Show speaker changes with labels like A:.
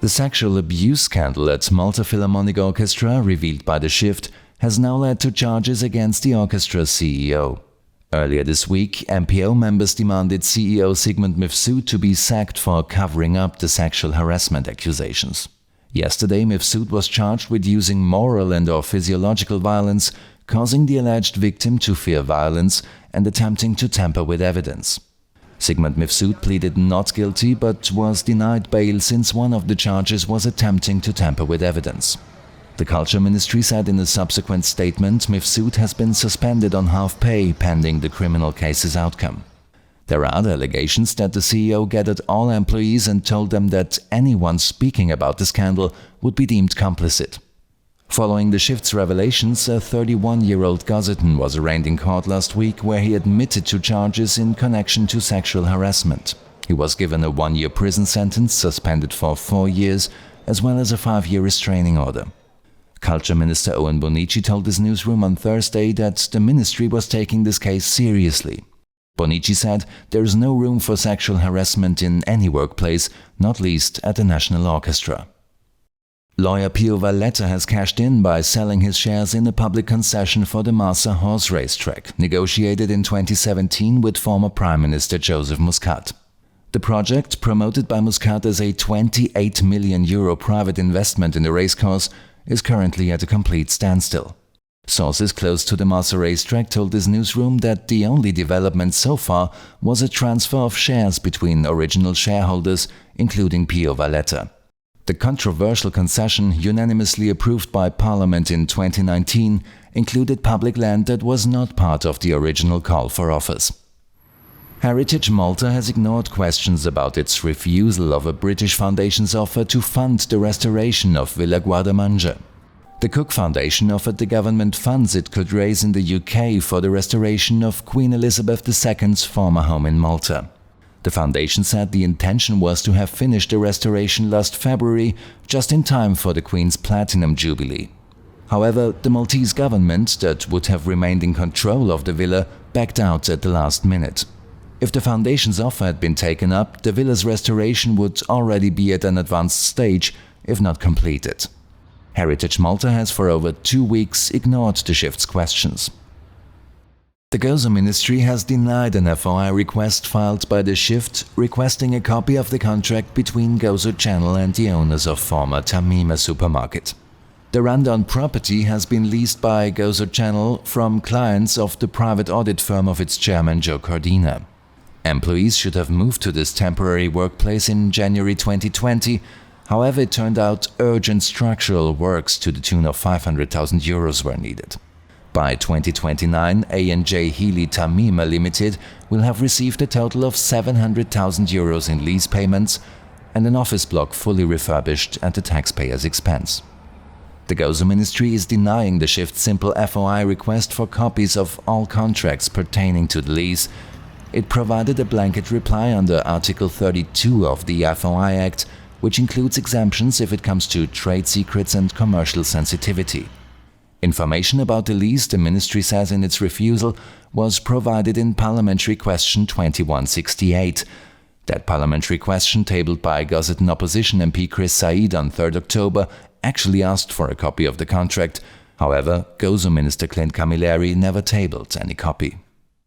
A: The sexual abuse scandal at Malta Philharmonic Orchestra, revealed by The Shift, has now led to charges against the orchestra's CEO. Earlier this week, MPO members demanded CEO Sigmund Mifsud to be sacked for covering up the sexual harassment accusations. Yesterday, Mifsud was charged with using moral and/or physiological violence, causing the alleged victim to fear violence, and attempting to tamper with evidence. Sigmund Mifsud pleaded not guilty but was denied bail since one of the charges was attempting to tamper with evidence. The Culture Ministry said in a subsequent statement Mifsud has been suspended on half pay pending the criminal case's outcome. There are other allegations that the CEO gathered all employees and told them that anyone speaking about the scandal would be deemed complicit. Following The Shift's revelations, a 31-year-old Gazetan was arraigned in court last week where he admitted to charges in connection to sexual harassment. He was given a 1-year prison sentence, suspended for 4 years, as well as a 5-year restraining order. Culture Minister Owen Bonici told his newsroom on Thursday that the ministry was taking this case seriously. Bonici said there is no room for sexual harassment in any workplace, not least at the National Orchestra. Lawyer Pio Valletta has cashed in by selling his shares in a public concession for the Marsa horse racetrack, negotiated in 2017 with former Prime Minister Joseph Muscat. The project, promoted by Muscat as a €28 million private investment in the racecourse, is currently at a complete standstill. Sources close to the Marsa racetrack told this newsroom that the only development so far was a transfer of shares between original shareholders, including Pio Valletta. The controversial concession, unanimously approved by Parliament in 2019, included public land that was not part of the original call for offers. Heritage Malta has ignored questions about its refusal of a British foundation's offer to fund the restoration of Villa Guardamangia. The Cook Foundation offered the government funds it could raise in the UK for the restoration of Queen Elizabeth II's former home in Malta. The foundation said the intention was to have finished the restoration last February, just in time for the Queen's Platinum Jubilee. However, the Maltese government, that would have remained in control of the villa, backed out at the last minute. If the foundation's offer had been taken up, the villa's restoration would already be at an advanced stage, if not completed. Heritage Malta has for over 2 weeks ignored The Shift's questions. The Gozo Ministry has denied an FOI request filed by The Shift requesting a copy of the contract between Gozo Channel and the owners of former Tamima supermarket. The rundown property has been leased by Gozo Channel from clients of the private audit firm of its chairman Joe Cordina. Employees should have moved to this temporary workplace in January 2020, however it turned out urgent structural works to the tune of €500,000 were needed. By 2029, A&J Healy Tamima Limited will have received a total of €700,000 in lease payments and an office block fully refurbished at the taxpayer's expense. The Gozo Ministry is denying The Shift's simple FOI request for copies of all contracts pertaining to the lease. It provided a blanket reply under Article 32 of the FOI Act, which includes exemptions if it comes to trade secrets and commercial sensitivity. Information about the lease, the ministry says in its refusal, was provided in Parliamentary Question 2168. That parliamentary question, tabled by Gazetan opposition MP Chris Said on 3 October, actually asked for a copy of the contract. However, Gozo Minister Clint Camilleri never tabled any copy.